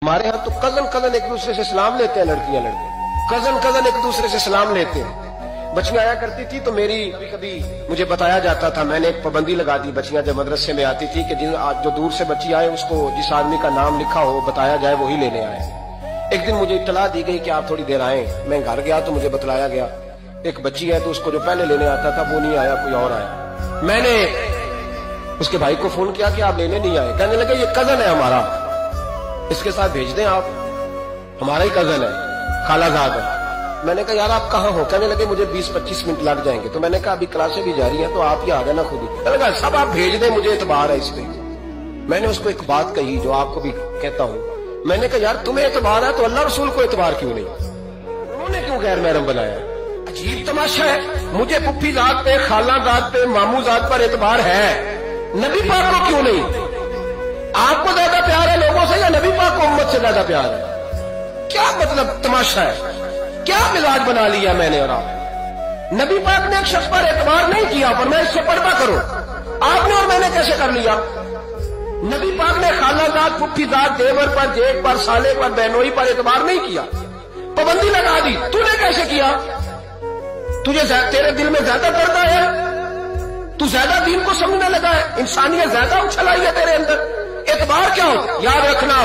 ہمارے ہاں تو کزن ایک دوسرے سے سلام لیتے ہیں، لڑکیاں لڑکے کزن ایک دوسرے سے سلام لیتے ہیں۔ بچیاں آیا کرتی تھی تو میری کبھی مجھے بتایا جاتا تھا، میں نے ایک پابندی لگا دی، بچیاں جب مدرسے میں آتی تھی کہ جو دور سے بچی آئے اس کو جس آدمی کا نام لکھا ہو بتایا جائے وہی لینے آئے۔ ایک دن مجھے اطلاع دی گئی کہ آپ تھوڑی دیر آئیں، میں گھر گیا تو مجھے بتلایا گیا ایک بچی ہے تو اس کو جو پہلے لینے آتا تھا وہ نہیں آیا، کوئی اور آیا۔ میں نے اس کے بھائی کو فون کیا کہ آپ لینے نہیں آئے، کہنے لگے یہ کزن ہے ہمارا، اس کے ساتھ بھیج دیں، آپ ہمارا ہی کزن ہے، خالہ زاد ہے۔ میں نے کہا یار آپ کہاں ہو؟ کہنے لگے مجھے 20-25 منٹ لگ جائیں گے۔ تو میں نے کہا ابھی کلاسیں بھی جاری ہیں تو آپ ہی آ جانا خود ہی۔ کہنے لگا سب آپ بھیج دیں، مجھے اعتبار ہے اس پہ۔ میں نے اس کو ایک بات کہی جو آپ کو بھی کہتا ہوں، میں نے کہا یار تمہیں اعتبار ہے تو اللہ رسول کو اعتبار کیوں نہیں؟ انہوں نے کیوں غیر محرم بنایا؟ عجیب تماشا ہے، مجھے پھپھی ذات پہ، خالہ ذات پہ، ماموں ذات پر اعتبار ہے، نبی پاک کو کیوں نہیں؟ آپ کو زیادہ پیار ہے لوگوں سے یا نبی پاک کو امت سے زیادہ پیار ہے؟ کیا مطلب تماشا ہے؟ کیا مزاج بنا لیا میں نے اور آپ؟ نبی پاک نے ایک شخص پر اعتبار نہیں کیا پر میں اس سے پردہ کروں، آپ نے اور میں نے کیسے کر لیا؟ نبی پاک نے خالہ ذات، پھپھی ذات، دیور پر، جیٹ پر، سالے پر، بہنوئی پر اعتبار نہیں کیا، پابندی لگا دی۔ تو نے کیسے کیا؟ تیرے دل میں زیادہ پردہ ہے، تو زیادہ دین کو سمجھنے لگا ہے، انسانیت زیادہ اچھل آئی ہے تیرے اندر۔ اعتبار کیا ہو؟ یاد رکھنا